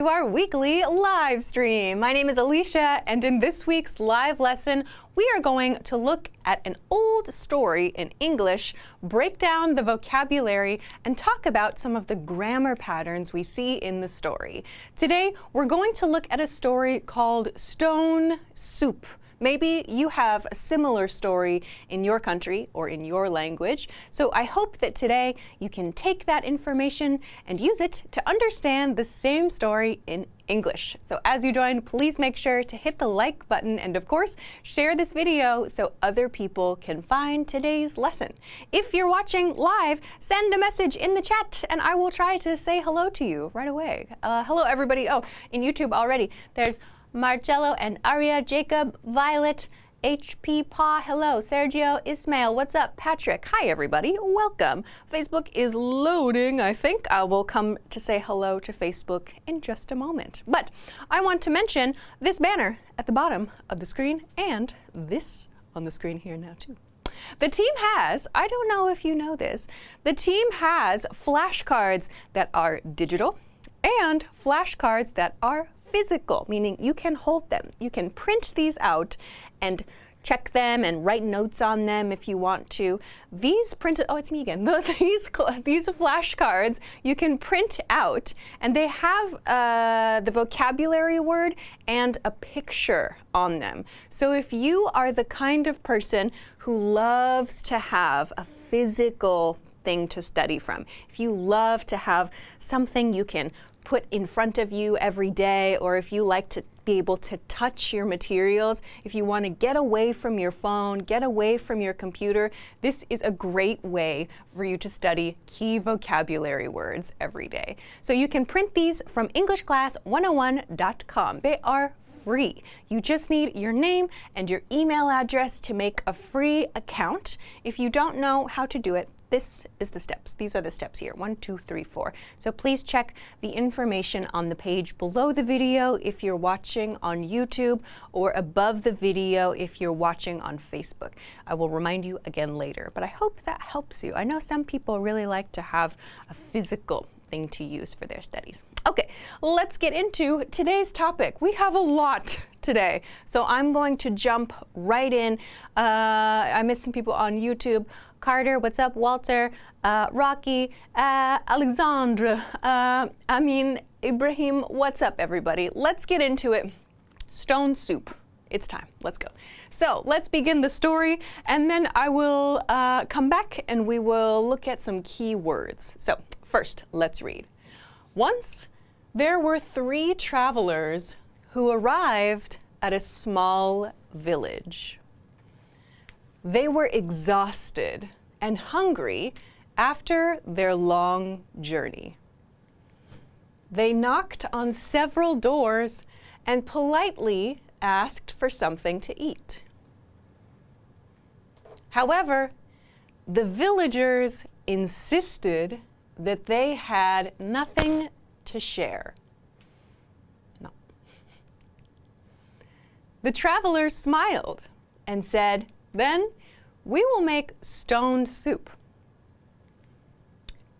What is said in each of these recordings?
To our weekly live stream. My name is Alicia, and in this week's live lesson, we are going to look at an old story in English, break down the vocabulary, and talk about some of the grammar patterns we see in the story. Today, we're going to look at a story called Stone Soup. Maybe you have a similar story in your country or in your language. So I hope that today you can take that information and use it to understand the same story in English. So as you join, please make sure to hit the like button and of course, share this video so other people can find today's lesson. If you're watching live, send a message in the chat and I will try to say hello to you right away. Hello everybody. Oh, in YouTube already, there's Marcello and Aria, Jacob, Violet, HP, Pa, hello, Sergio, Ismail, what's up, Patrick, hi everybody, welcome. Facebook is loading, I think. I will come to say hello to Facebook in just a moment. But I want to mention this banner at the bottom of the screen and this on the screen here now too. The team has, I don't know if you know this, the team has flashcards that are digital and flashcards that are physical, meaning you can hold them. You can print these out and check them and write notes on them if you want to. These printed, oh, it's me again. These flashcards you can print out and they have the vocabulary word and a picture on them. So if you are the kind of person who loves to have a physical thing to study from, if you love to have something you can put in front of you every day, or if you like to be able to touch your materials, if you want to get away from your phone, get away from your computer, this is a great way for you to study key vocabulary words every day. So you can print these from EnglishClass101.com. They are free. You just need your name and your email address to make a free account. If you don't know how to do it, this is the steps. These are the steps here, 1, 2, 3, 4. So please check the information on the page below the video if you're watching on YouTube, or above the video if you're watching on Facebook. I will remind you again later, but I hope that helps you. I know some people really like to have a physical thing to use for their studies. Okay, let's get into today's topic. We have a lot today, so I'm going to jump right in. I missed some people on YouTube. Carter, what's up? Walter, Rocky, Alexandre, Ibrahim, what's up everybody? Let's get into it. Stone Soup. It's time. Let's go. So let's begin the story and then I will come back and we will look at some key words. So first, let's read. Once there were 3 travelers who arrived at a small village. They were exhausted and hungry after their long journey. They knocked on several doors and politely asked for something to eat. However, the villagers insisted that they had nothing to share. No. The travelers smiled and said, "Then we will make stone soup."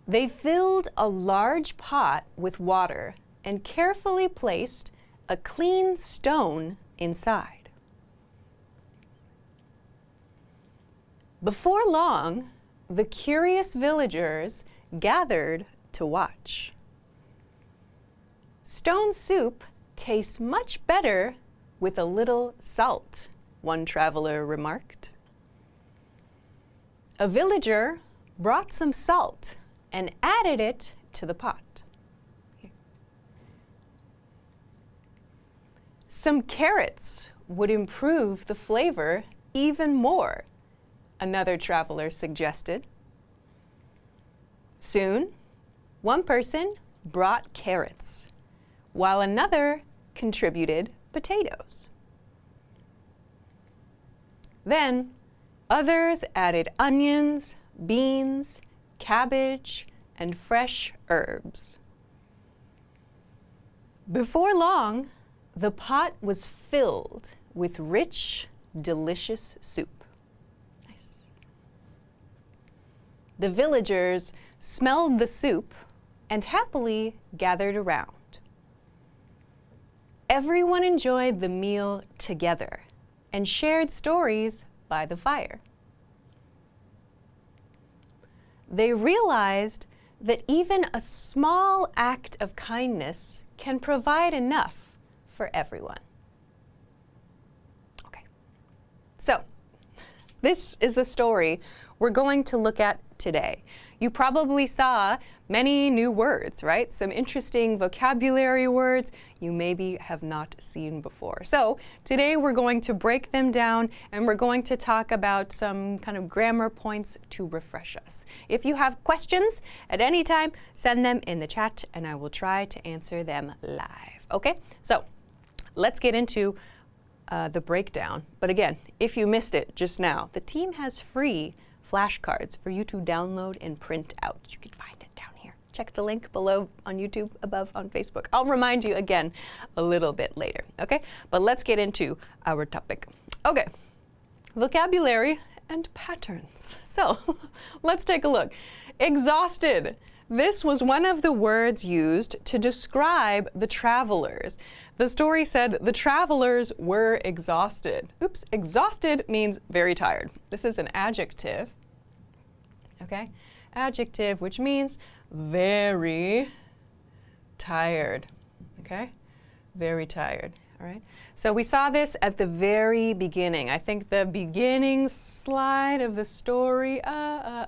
They filled a large pot with water and carefully placed a clean stone inside. Before long, the curious villagers gathered to watch. Stone soup tastes much better with a little salt, one traveler remarked. A villager brought some salt and added it to the pot. Some carrots would improve the flavor even more, another traveler suggested. Soon, one person brought carrots, while another contributed potatoes. Then, others added onions, beans, cabbage, and fresh herbs. Before long, the pot was filled with rich, delicious soup. Nice. The villagers smelled the soup and happily gathered around. everyone enjoyed the meal together and shared stories by the fire. They realized that even a small act of kindness can provide enough for everyone. Okay, so this is the story we're going to look at today. You probably saw many new words, right? Some interesting vocabulary words you maybe have not seen before. So today we're going to break them down and we're going to talk about some kind of grammar points to refresh us. If you have questions at any time, send them in the chat and I will try to answer them live. Okay, so let's get into the breakdown. But again, if you missed it just now, the team has free flashcards for you to download and print out. You can find it down here. Check the link below on YouTube, above on Facebook. I'll remind you again a little bit later, okay? But let's get into our topic. Okay, vocabulary and patterns. So let's take a look. Exhausted. This was one of the words used to describe the travelers. The story said the travelers were exhausted. Oops, exhausted means very tired. This is an adjective, okay? Adjective, which means very tired, okay? Very tired, all right? So we saw this at the very beginning. I think the beginning slide of the story, right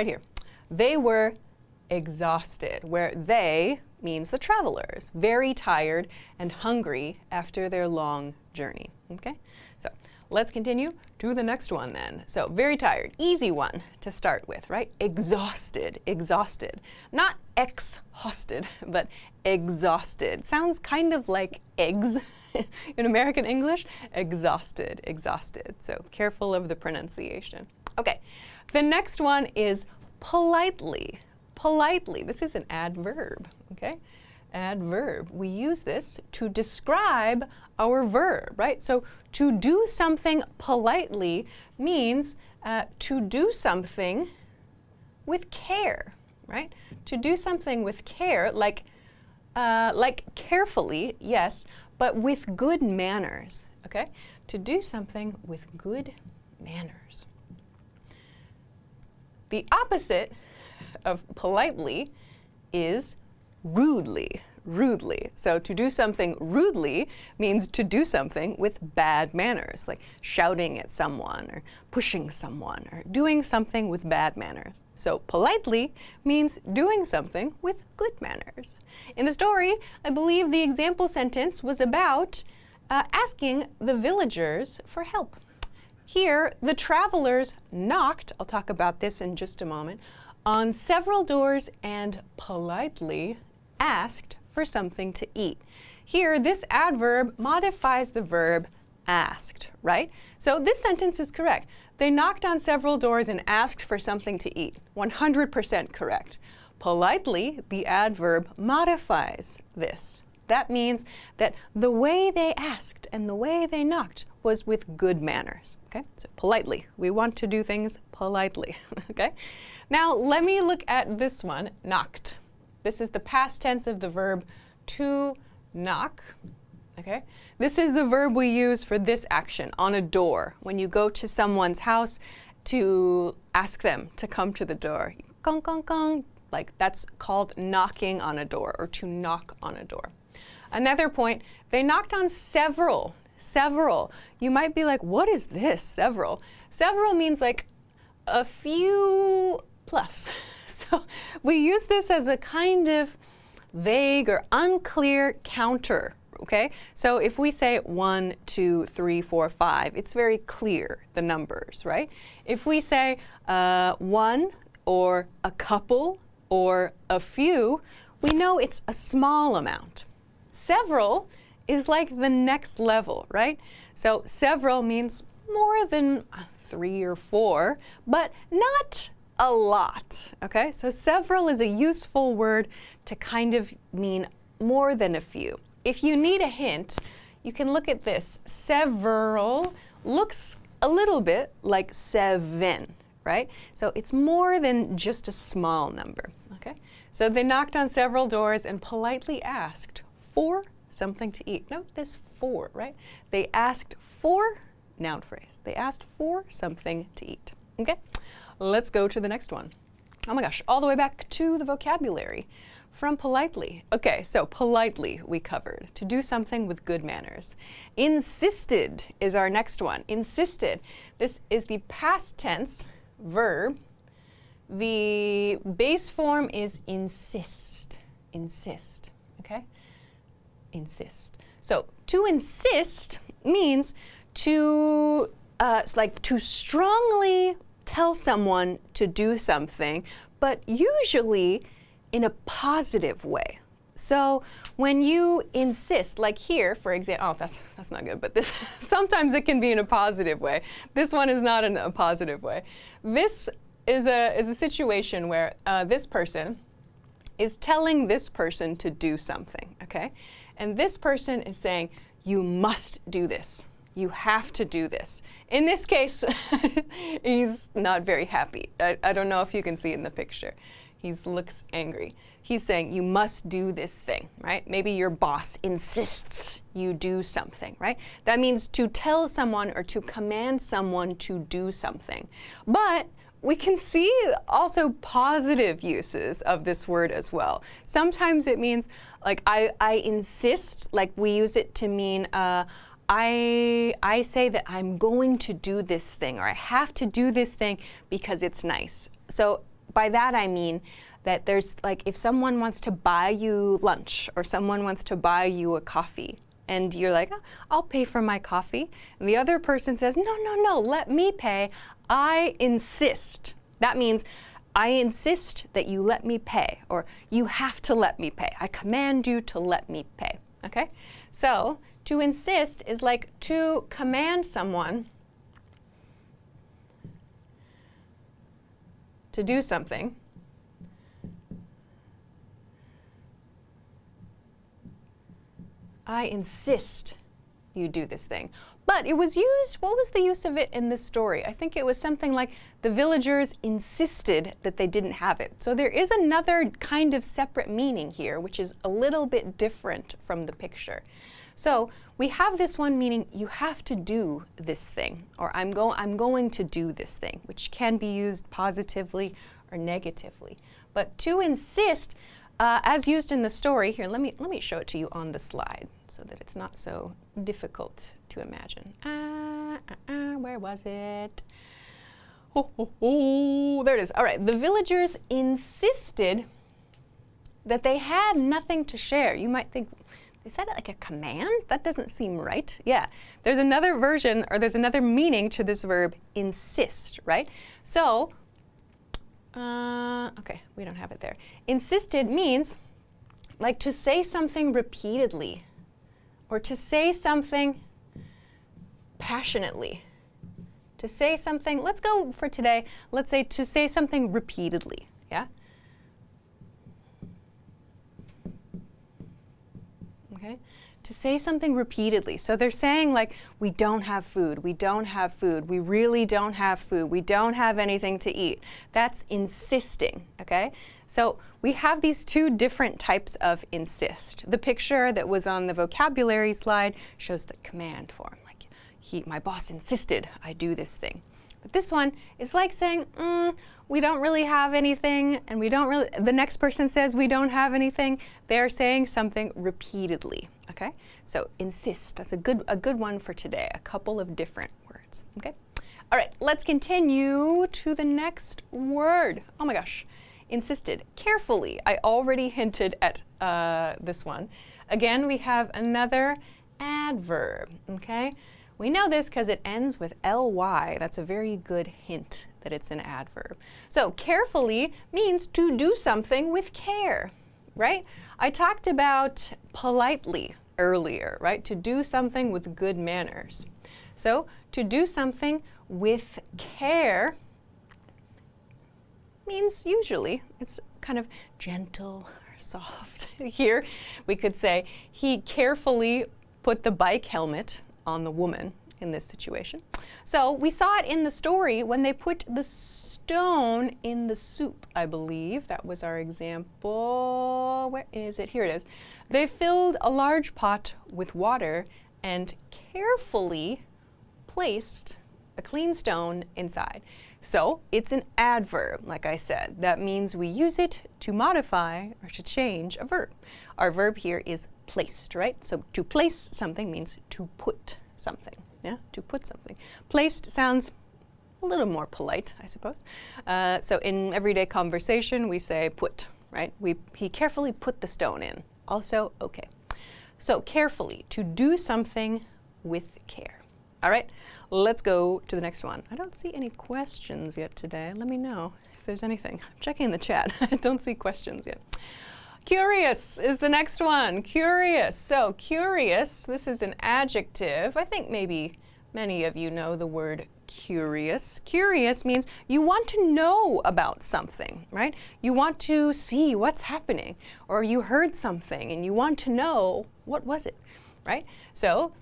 here. They were exhausted, where they means the travelers, very tired and hungry after their long journey, okay? So let's continue to the next one then. So very tired, easy one to start with, right? Exhausted, exhausted. Not exhausted, but exhausted. Sounds kind of like eggs in American English. Exhausted, exhausted. So careful of the pronunciation. Okay, the next one is politely. Politely, this is an adverb, okay? Adverb. We use this to describe our verb, right? So to do something politely means to do something with care, right? To do something with care, like carefully, yes, but with good manners, okay? To do something with good manners. The opposite of politely is rudely, rudely. So to do something rudely means to do something with bad manners, like shouting at someone or pushing someone or doing something with bad manners. So politely means doing something with good manners. In the story, I believe the example sentence was about asking the villagers for help. Here, the travelers knocked, I'll talk about this in just a moment, on several doors and politely asked for something to eat. Here, this adverb modifies the verb asked, right? So this sentence is correct. They knocked on several doors and asked for something to eat. 100% correct. Politely, the adverb modifies this. That means that the way they asked and the way they knocked was with good manners, okay? So politely, we want to do things politely, okay? Now let me look at this one, knocked. This is the past tense of the verb to knock, okay? This is the verb we use for this action, on a door. When you go to someone's house to ask them to come to the door, gong, gong, gong, like that's called knocking on a door or to knock on a door. Another point, they knocked on several. You might be like, what is this, several? Several means like a few plus. So we use this as a kind of vague or unclear counter, okay? So if we say 1, 2, 3, 4, 5, it's very clear, the numbers, right? If we say one or a couple or a few, we know it's a small amount. Several is like the next level, right? So several means more than 3 or 4, but not a lot, okay? So several is a useful word to kind of mean more than a few. If you need a hint, you can look at this. Several looks a little bit like 7, right? So it's more than just a small number, okay? So they knocked on several doors and politely asked for something to eat. Note this for, right? They asked for, noun phrase. They asked for something to eat, okay? Let's go to the next one. Oh my gosh, all the way back to the vocabulary. From politely. Okay, so politely we covered. To do something with good manners. Insisted is our next one. Insisted. This is the past tense verb. The base form is insist. Insist. Okay? Insist. So to insist means to to strongly tell someone to do something, but usually in a positive way. So when you insist, like here, for example, oh, that's not good, but this sometimes it can be in a positive way. This one is not in a positive way. This is a situation where this person is telling this person to do something, okay? And this person is saying, you must do this. You have to do this. In this case, he's not very happy. I don't know if you can see in the picture. He looks angry. He's saying, you must do this thing, right? Maybe your boss insists you do something, right? That means to tell someone or to command someone to do something. But we can see also positive uses of this word as well. Sometimes it means, like, I insist, like we use it to mean, I say that I'm going to do this thing, or I have to do this thing because it's nice. So by that I mean that there's, like, if someone wants to buy you lunch or someone wants to buy you a coffee and you're like, oh, I'll pay for my coffee. And the other person says, no, no, no, let me pay. I insist. That means I insist that you let me pay, or you have to let me pay. I command you to let me pay, okay? So to insist is like to command someone to do something. I insist you do this thing. But it was used, what was the use of it in this story? I think it was something like the villagers insisted that they didn't have it. So there is another kind of separate meaning here, which is a little bit different from the picture. So we have this one meaning you have to do this thing, or I'm going to do this thing, which can be used positively or negatively. But to insist, as used in the story, here, let me show it to you on the slide so that it's not so difficult to imagine. Where was it? Oh, there it is. All right, the villagers insisted that they had nothing to share. You might think, is that like a command? That doesn't seem right. Yeah, there's another version, or there's another meaning to this verb, insist, right? So, okay, we don't have it there. Insisted means like to say something repeatedly, or to say something passionately. To say something, let's go for today, let's say to say something repeatedly, yeah? Okay, to say something repeatedly. So they're saying, like, we don't have food, we don't have food, we really don't have food, we don't have anything to eat. That's insisting, okay? So we have these two different types of insist. The picture that was on the vocabulary slide shows the command form, like, my boss insisted I do this thing. But this one is like saying, we don't really have anything, and the next person says we don't have anything. They're saying something repeatedly, okay? So insist, that's a good one for today, a couple of different words, okay? All right, let's continue to the next word. Oh my gosh, insisted, carefully. I already hinted at this one. Again, we have another adverb, okay? We know this because it ends with ly. That's a very good hint that it's an adverb. So carefully means to do something with care, right? I talked about politely earlier, right? To do something with good manners. So to do something with care means usually it's kind of gentle or soft. Here we could say he carefully put the bike helmet on the woman. in this situation. So we saw it in the story when they put the stone in the soup, I believe. That was our example. Where is it? Here it is. They filled a large pot with water and carefully placed a clean stone inside. So it's an adverb, like I said. That means we use it to modify or to change a verb. Our verb here is placed, right? So to place something means to put something. Yeah, to put something. Placed sounds a little more polite, I suppose. So in everyday conversation, we say put, right? He carefully put the stone in. Also, okay. So carefully, to do something with care. All right, let's go to the next one. I don't see any questions yet today. Let me know if there's anything. I'm checking the chat. I don't see questions yet. Curious is the next one. Curious. So curious, this is an adjective. I think maybe many of you know the word curious. Curious means you want to know about something, right? You want to see what's happening, or you heard something and you want to know what was it, right? So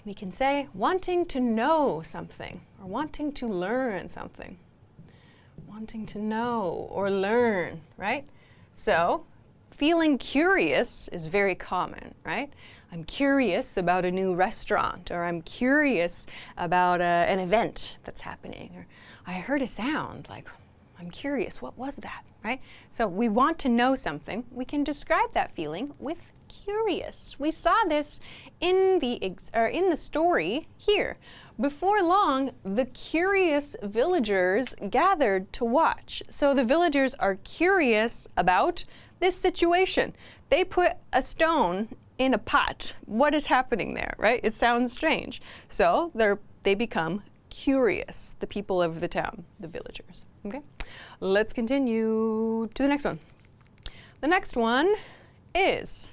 we can say wanting to know something or wanting to learn something. Wanting to know or learn, right? So feeling curious is very common, right? I'm curious about a new restaurant, or I'm curious about an event that's happening, or I heard a sound, like I'm curious, what was that, right? So we want to know something. We can describe that feeling with curious. We saw this in the story here. Before long, the curious villagers gathered to watch. So the villagers are curious about this situation. They put a stone in a pot. What is happening there, right? It sounds strange. So they become curious, the people of the town, the villagers. Okay, let's continue to the next one. The next one is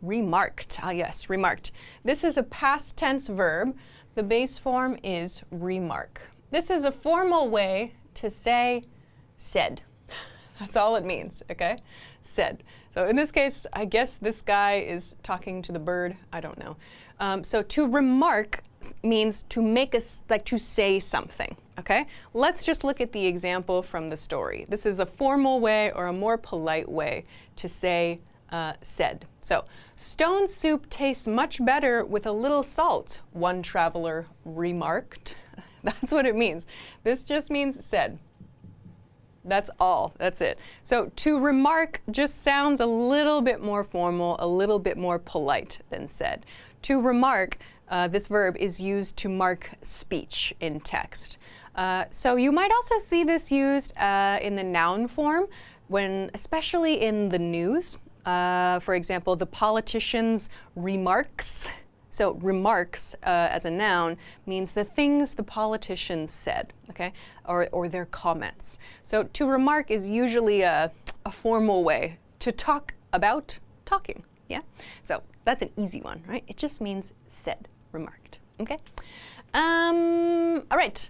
remarked. Ah, yes, remarked. This is a past tense verb. The base form is remark. This is a formal way to say said. That's all it means, okay? Said. So in this case, I guess this guy is talking to the bird. I don't know. So to remark means to make to say something, okay? Let's just look at the example from the story. This is a formal way or a more polite way to say said. So, stone soup tastes much better with a little salt, one traveler remarked. That's what it means. This just means said. That's all. That's it. So, to remark just sounds a little bit more formal, a little bit more polite than said. To remark, this verb is used to mark speech in text. So, you might also see this used in the noun form, especially in the news. For example, the politician's remarks. So remarks as a noun means the things the politicians said, okay, or their comments. So to remark is usually a formal way to talk about talking, yeah? So that's an easy one, right? It just means said, remarked, okay? All right.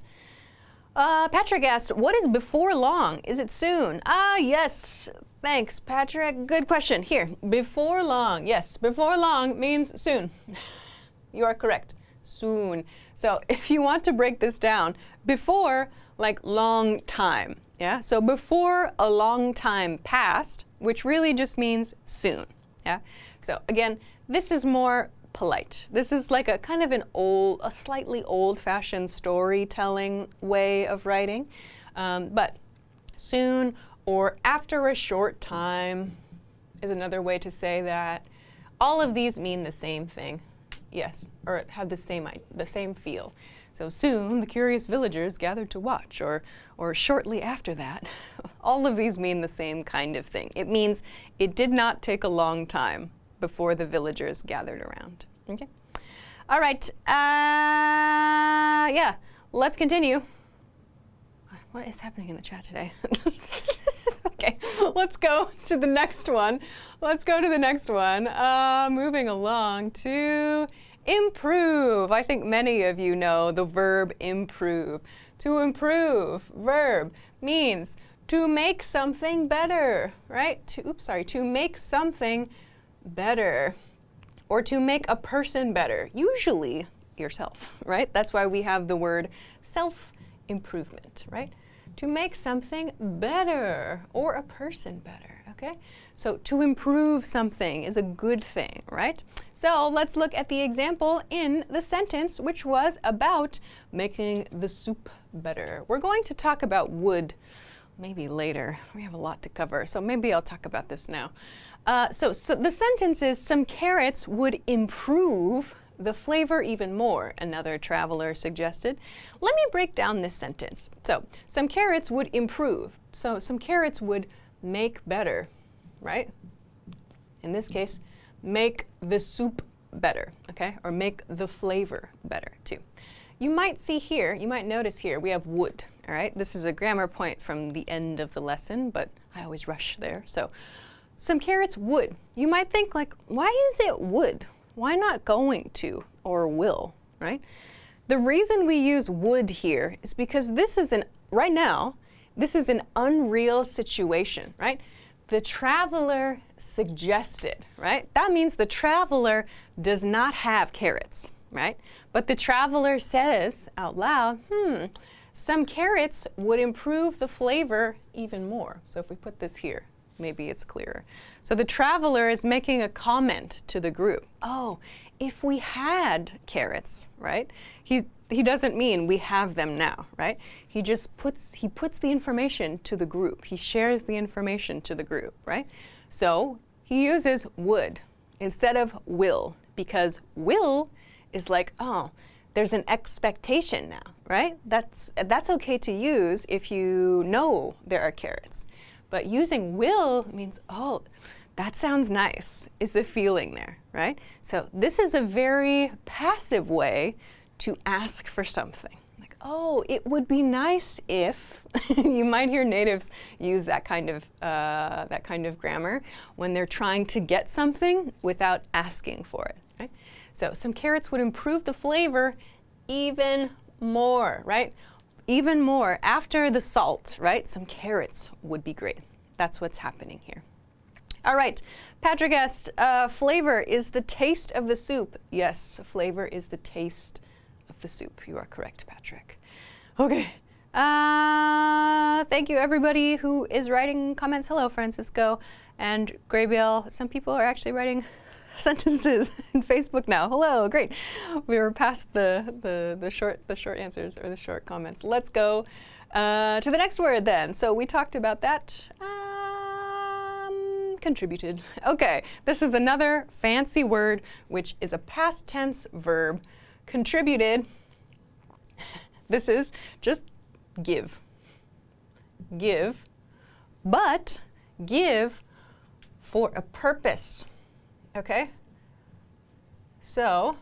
Patrick asked, what is before long? Is it soon? Ah, yes. Thanks, Patrick. Good question. Here, before long. Yes, before long means soon. You are correct. Soon. So if you want to break this down, before, like long time. Yeah. So before a long time passed, which really just means soon. Yeah. So again, this is more polite. This is like a kind of a slightly old-fashioned storytelling way of writing. But soon or after a short time is another way to say that. All of these mean the same thing. Yes, or have the same feel. So soon the curious villagers gathered to watch, or shortly after that. All of these mean the same kind of thing. It means it did not take a long time before the villagers gathered around. Okay? All right. Yeah, let's continue. What is happening in the chat today? Okay, let's go to the next one. Moving along to improve. I think many of you know the verb improve. To improve, verb, means to make something better, right? To make something better. Or to make a person better. Usually, yourself, right? That's why we have the word self-improvement, right? To make something better or a person better, okay? So to improve something is a good thing, right? So let's look at the example in the sentence, which was about making the soup better. We're going to talk about wood maybe later. We have a lot to cover, so maybe I'll talk about this now. So the sentence is, some carrots would improve the flavor even more, another traveler suggested. Let me break down this sentence. So, some carrots would improve. So, some carrots would make better, right? In this case, make the soup better, okay? Or make the flavor better, too. You might see here, you might notice here, we have would, all right? This is a grammar point from the end of the lesson, but I always rush there. So, some carrots would. You might think, like, why is it would? Why not going to or will, right? The reason we use would here is because this is right now, this is an unreal situation, right? The traveler suggested, right? That means the traveler does not have carrots, right? But the traveler says out loud, some carrots would improve the flavor even more. So if we put this here, maybe it's clearer. So the traveler is making a comment to the group. Oh, if we had carrots, right? He doesn't mean we have them now, right? He puts the information to the group. He shares the information to the group, right? So he uses would instead of will, because will is like, oh, there's an expectation now, right? That's okay to use if you know there are carrots. But using will means, oh, that sounds nice, is the feeling there, right? So this is a very passive way to ask for something. Like, oh, it would be nice if, you might hear natives use that kind of grammar when they're trying to get something without asking for it, right? So some carrots would improve the flavor even more, right? Even more, after the salt, right? Some carrots would be great. That's what's happening here. All right, Patrick asked, flavor is the taste of the soup. Yes, flavor is the taste of the soup. You are correct, Patrick. Okay. Thank you, everybody who is writing comments. Hello, Francisco and Graybill. Some people are actually writing sentences in Facebook now. Hello, great. We were past the short answers or the short comments. Let's go to the next word then. So we talked about that. Contributed. Okay, this is another fancy word which is a past tense verb. Contributed. This is just give. Give, but give for a purpose. Okay? So,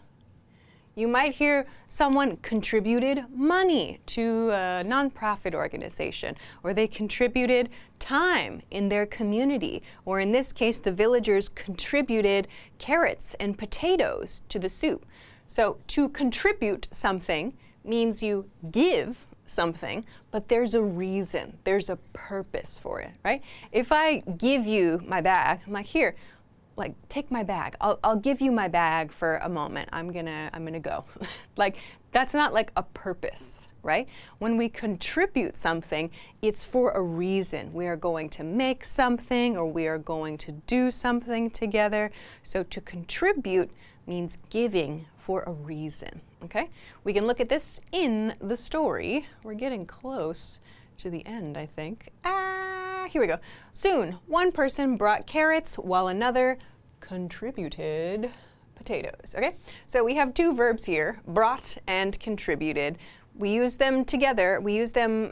you might hear someone contributed money to a nonprofit organization, or they contributed time in their community, or in this case, the villagers contributed carrots and potatoes to the soup. So, to contribute something means you give something, but there's a reason, there's a purpose for it, right? If I give you my bag, I'm like, here, like, take my bag. I'll give you my bag for a moment. I'm gonna go. Like, that's not like a purpose, right? When we contribute something, it's for a reason. We are going to make something, or we are going to do something together. So to contribute means giving for a reason, okay? We can look at this in the story. We're getting close to the end, I think. Here we go. Soon, one person brought carrots while another contributed potatoes, okay? So we have two verbs here, brought and contributed. We use them together. We use them,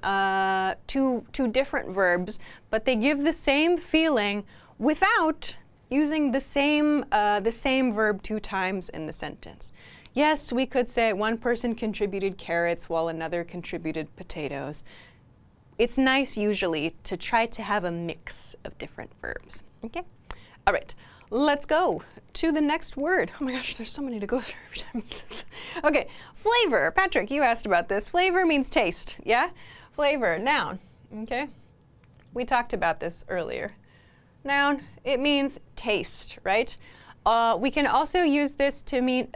two different verbs, but they give the same feeling without using the same verb two times in the sentence. Yes, we could say one person contributed carrots while another contributed potatoes. It's nice usually to try to have a mix of different verbs, okay? All right, let's go to the next word. Oh my gosh, there's so many to go through every time. Okay, flavor. Patrick, you asked about this. Flavor means taste, yeah? Flavor, noun, okay? We talked about this earlier. Noun, it means taste, right? We can also use this to mean,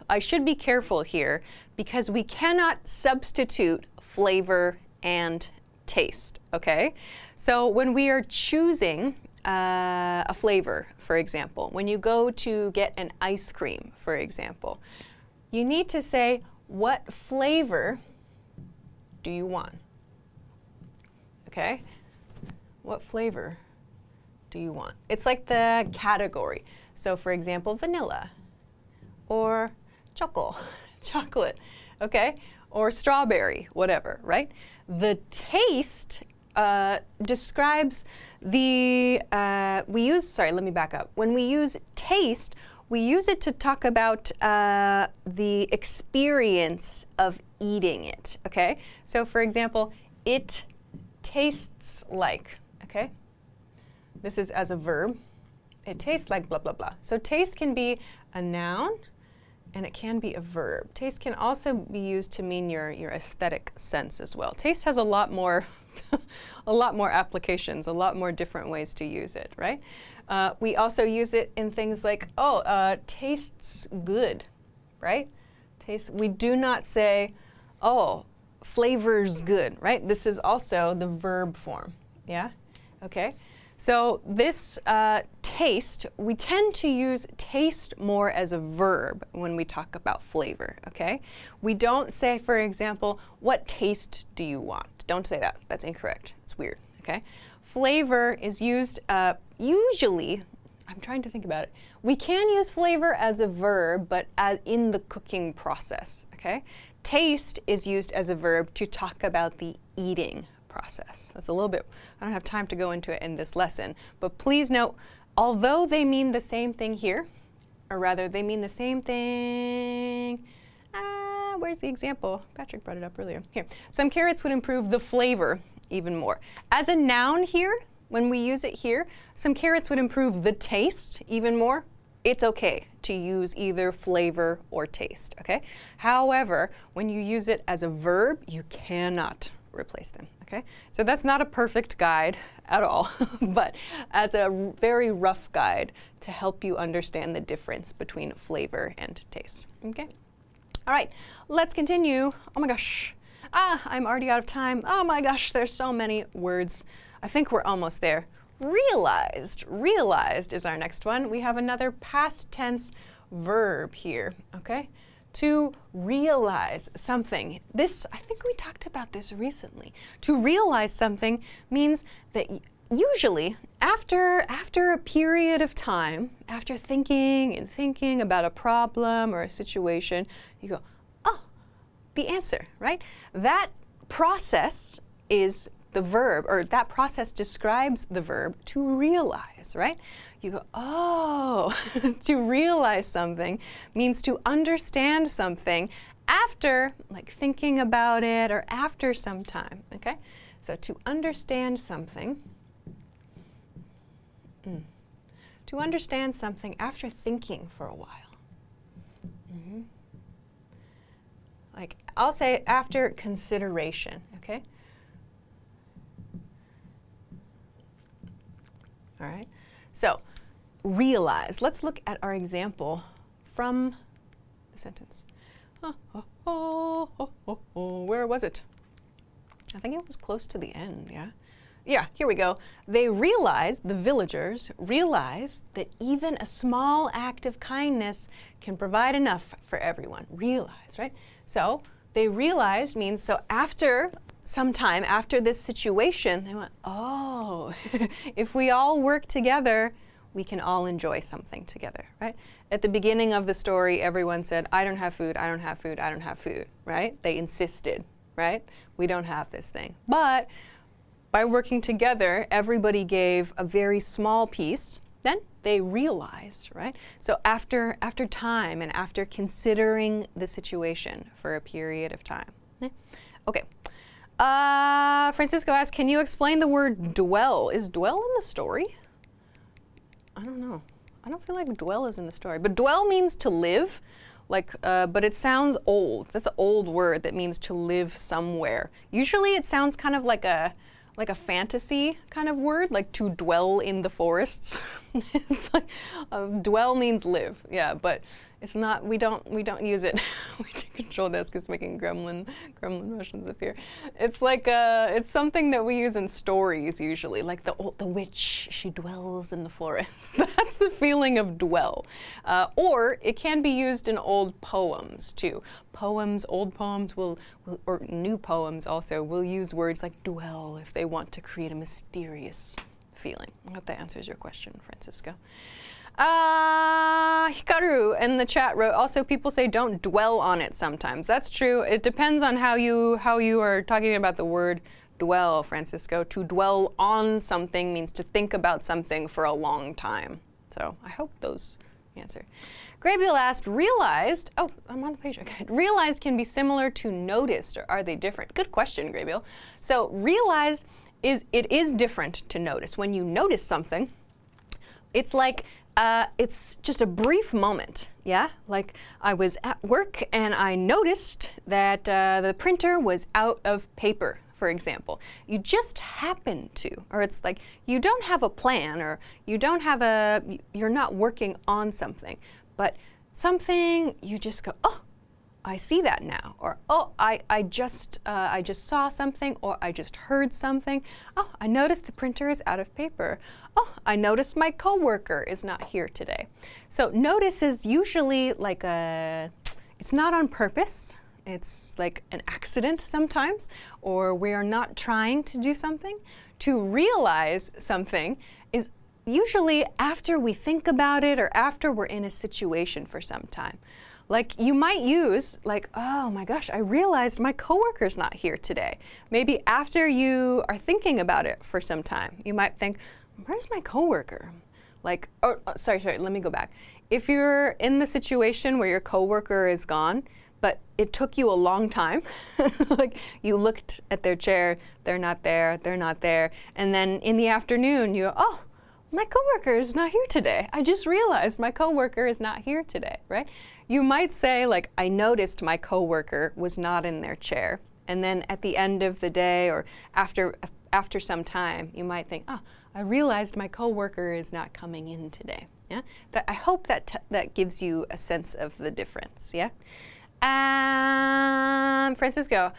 I should be careful here because we cannot substitute flavor and taste, okay? So when we are choosing a flavor, for example, when you go to get an ice cream, for example, you need to say, what flavor do you want? Okay? What flavor do you want? It's like the category. So for example, vanilla or chocolate, okay? Or strawberry, whatever, right? The taste describes the, let me back up. When we use taste, we use it to talk about the experience of eating it, okay? So for example, it tastes like, okay? This is as a verb. It tastes like blah, blah, blah. So taste can be a noun and it can be a verb. Taste can also be used to mean your aesthetic sense as well. Taste has a lot more a lot more applications, a lot more different ways to use it, right? We also use it in things like, tastes good, right? Taste. We do not say, oh, flavor's good, right? This is also the verb form, yeah? Okay. So this taste, we tend to use taste more as a verb when we talk about flavor, okay? We don't say, for example, what taste do you want? Don't say that. That's incorrect. It's weird, okay? Flavor is used usually, I'm trying to think about it. We can use flavor as a verb, but as in the cooking process, okay? Taste is used as a verb to talk about the eating process. That's a little bit, I don't have time to go into it in this lesson, but please note, although they mean the same thing here, or rather they mean the same thing, where's the example? Patrick brought it up earlier. Here, some carrots would improve the flavor even more. As a noun here, when we use it here, some carrots would improve the taste even more. It's okay to use either flavor or taste, okay? However, when you use it as a verb, you cannot replace them, okay? So that's not a perfect guide at all, but as a very rough guide to help you understand the difference between flavor and taste, okay? All right, let's continue. Oh my gosh, I'm already out of time. Oh my gosh, there's so many words. I think we're almost there. Realized is our next one. We have another past tense verb here, okay? To realize something. This, I think we talked about this recently. To realize something means that usually after a period of time, after thinking about a problem or a situation, you go, oh, the answer, right? That process is the verb, or that process describes the verb to realize, right? You go, oh, to realize something means to understand something after, like, thinking about it or after some time, okay? So to understand something, to understand something after thinking for a while. Like, I'll say after consideration, okay? All right, so realize. Let's look at our example from the sentence. Where was it? I think it was close to the end, yeah? Yeah, here we go. They realized, the villagers realized that even a small act of kindness can provide enough for everyone. Realize, right? So they realized means, so after some time, after this situation, they went, oh, if we all work together, we can all enjoy something together, right? At the beginning of the story, everyone said, I don't have food, I don't have food, I don't have food, right? They insisted, right? We don't have this thing. But by working together, everybody gave a very small piece. Then they realized, right? So after time and after considering the situation for a period of time. Okay. Francisco asks, can you explain the word dwell? Is dwell in the story? I don't know. I don't feel like dwell is in the story. But dwell means to live, like, but it sounds old. That's an old word that means to live somewhere. Usually it sounds kind of like a like a fantasy kind of word, like to dwell in the forests. It's like dwell means live, yeah, but it's not. We don't use it. We to control desk is making gremlin motions appear. It's like it's something that we use in stories usually, like the witch. She dwells in the forest. That's the feeling of dwell. Or it can be used in old poems too. Poems, old poems will or new poems also will use words like dwell if they want to create a mysterious feeling. I hope that answers your question, Francisco. Hikaru in the chat wrote, also people say don't dwell on it sometimes. That's true. It depends on how you are talking about the word dwell, Francisco. To dwell on something means to think about something for a long time. So I hope those answer. Grabiel asked, realized, oh, I'm on the page, okay. Realized can be similar to noticed, or are they different? Good question, Grabiel. So realized it is different to notice. When you notice something, it's like, it's just a brief moment, yeah? Like I was at work and I noticed that the printer was out of paper, for example. You just happen to, or it's like you don't have a plan, or you're not working on something, but something you just go, oh, I see that now, or oh, I just saw something, or I just heard something. Oh, I noticed the printer is out of paper. Oh, I noticed my coworker is not here today. So notice is usually like it's not on purpose. It's like an accident sometimes, or we are not trying to do something. To realize something is usually after we think about it or after we're in a situation for some time. Like you might use like, oh my gosh, I realized my coworker's not here today. Maybe after you are thinking about it for some time, you might think, where's my coworker? Like, oh, sorry, let me go back. If you're in the situation where your coworker is gone, but it took you a long time, like you looked at their chair, they're not there, and then in the afternoon you, oh, my coworker is not here today. I just realized my coworker is not here today, right? You might say like, I noticed my coworker was not in their chair. And then at the end of the day or after some time, you might think, oh, I realized my coworker is not coming in today. Yeah? I hope that gives you a sense of the difference, yeah? Francisco,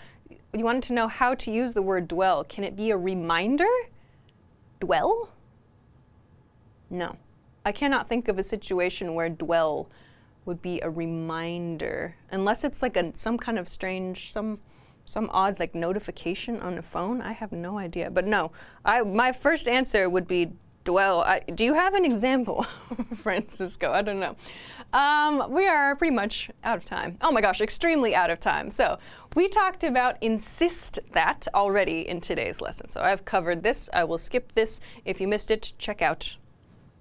you wanted to know how to use the word dwell. Can it be a reminder? Dwell? No. I cannot think of a situation where dwell would be a reminder, unless it's like some kind of strange, some odd like notification on the phone. I have no idea. But no, my first answer would be dwell. Do you have an example, Francisco? I don't know. We are pretty much out of time. Oh my gosh, extremely out of time. So we talked about insist that already in today's lesson. So I've covered this. I will skip this. If you missed it, check out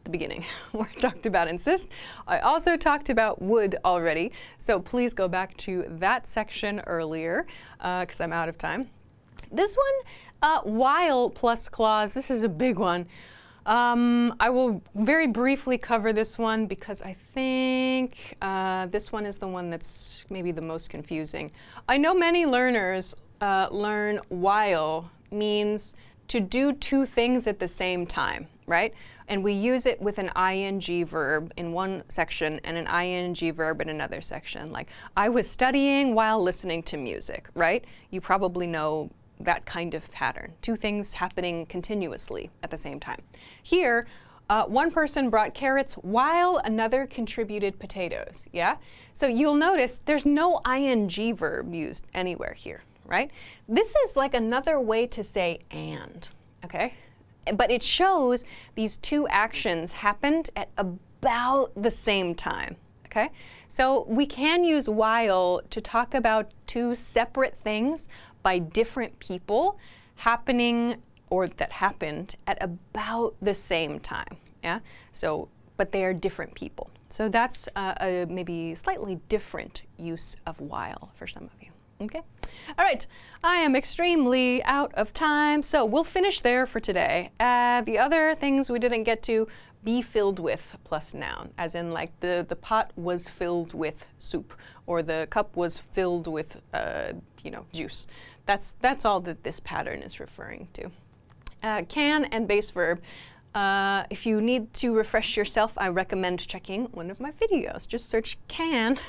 the beginning where I talked about insist. I also talked about would already. So please go back to that section earlier because I'm out of time. This one, while plus clause, this is a big one. I will very briefly cover this one because I think this one is the one that's maybe the most confusing. I know many learners learn while means to do two things at the same time, right? And we use it with an ing verb in one section and an ing verb in another section. Like, I was studying while listening to music, right? You probably know that kind of pattern. Two things happening continuously at the same time. Here, one person brought carrots while another contributed potatoes, yeah? So you'll notice there's no ing verb used anywhere here, right? This is like another way to say and, okay? But it shows these two actions happened at about the same time, okay? So we can use while to talk about two separate things by different people happening or that happened at about the same time, yeah? So, but they are different people. So that's a maybe slightly different use of while for some of you, okay? All right, I am extremely out of time, so we'll finish there for today. The other things we didn't get to, be filled with plus noun, as in like the pot was filled with soup, or the cup was filled with, juice. That's all that this pattern is referring to. Can and base verb. If you need to refresh yourself, I recommend checking one of my videos. Just search can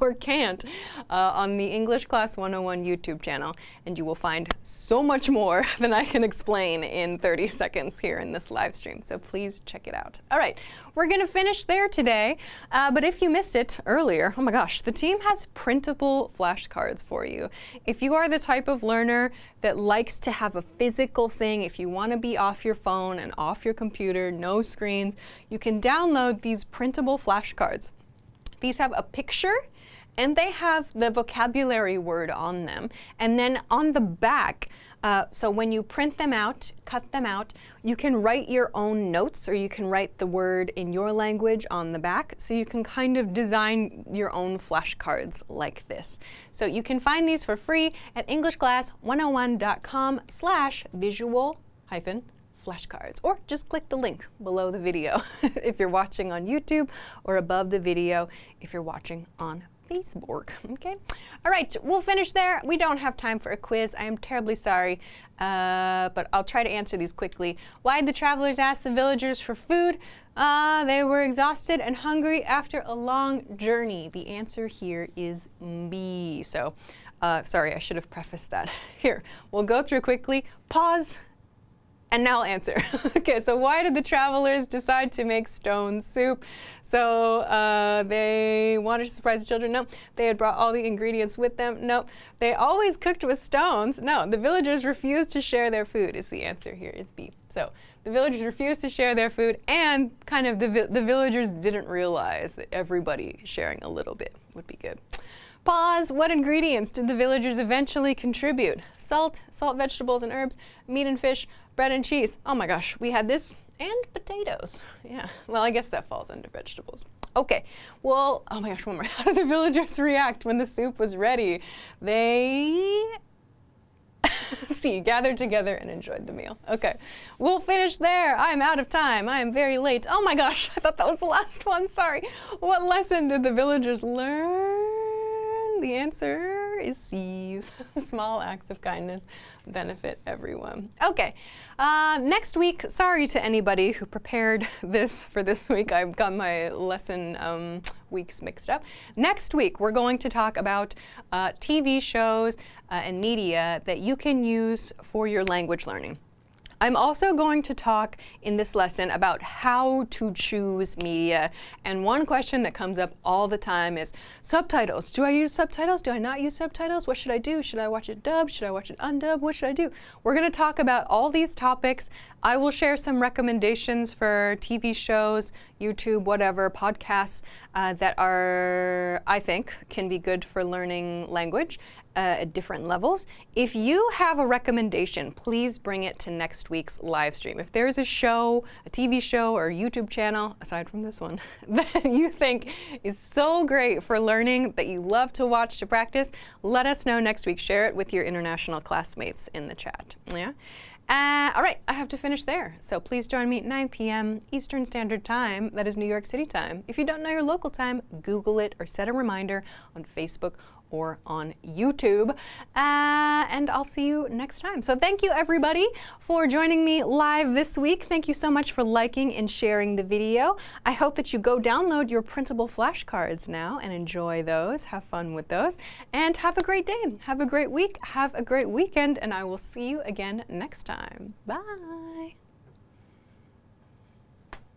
or can't on the English Class 101 YouTube channel, and you will find so much more than I can explain in 30 seconds here in this live stream. So please check it out. All right, we're going to finish there today, but if you missed it earlier, oh my gosh, the team has printable flashcards for you. If you are the type of learner that likes to have a physical thing, if you want to be off your phone and off your computer, no screens, you can download these printable flashcards. These have a picture and they have the vocabulary word on them. And then on the back, so when you print them out, cut them out, you can write your own notes, or you can write the word in your language on the back. So you can kind of design your own flashcards like this. So you can find these for free at englishclass101.com/visual-flashcards, or just click the link below the video if you're watching on YouTube, or above the video if you're watching on Facebook. Okay. All right, we'll finish there. We don't have time for a quiz. I am terribly sorry, but I'll try to answer these quickly. Why did the travelers ask the villagers for food? They were exhausted and hungry after a long journey. The answer here is B. So, sorry, I should have prefaced that. Here, we'll go through quickly. Pause. And now I'll answer. Okay, so why did the travelers decide to make stone soup? So they wanted to surprise the children? No. They had brought all the ingredients with them? No. They always cooked with stones? No. The villagers refused to share their food is the answer here, is B. So the villagers refused to share their food, and kind of the villagers didn't realize that everybody sharing a little bit would be good. Pause. What ingredients did the villagers eventually contribute? Salt, vegetables and herbs, meat and fish, bread and cheese. Oh my gosh, we had this and potatoes. Yeah, well, I guess that falls under vegetables. Okay, well, oh my gosh, one more. How did the villagers react when the soup was ready? They gathered together and enjoyed the meal. Okay, we'll finish there. I'm out of time. I am very late. Oh my gosh, I thought that was the last one. Sorry. What lesson did the villagers learn? The answer is C. Small acts of kindness benefit everyone. Okay, next week, sorry to anybody who prepared this for this week. I've got my lesson weeks mixed up. Next week, we're going to talk about TV shows and media that you can use for your language learning. I'm also going to talk in this lesson about how to choose media. And one question that comes up all the time is subtitles. Do I use subtitles? Do I not use subtitles? What should I do? Should I watch it dubbed? Should I watch it undubbed? What should I do? We're going to talk about all these topics. I will share some recommendations for TV shows, YouTube, whatever, podcasts that are, I think, can be good for learning language at different levels. If you have a recommendation, please bring it to next week's live stream. If there's a show, a TV show or YouTube channel, aside from this one, that you think is so great for learning, that you love to watch to practice, let us know next week. Share it with your international classmates in the chat. Yeah. All right, I have to finish there. So please join me at 9 p.m. Eastern Standard Time. That is New York City time. If you don't know your local time, Google it or set a reminder on Facebook or on YouTube. And I'll see you next time. So thank you everybody for joining me live this week. Thank you so much for liking and sharing the video. I hope that you go download your printable flashcards now and enjoy those. Have fun with those. And have a great day. Have a great week. Have a great weekend. And I will see you again next time. Bye.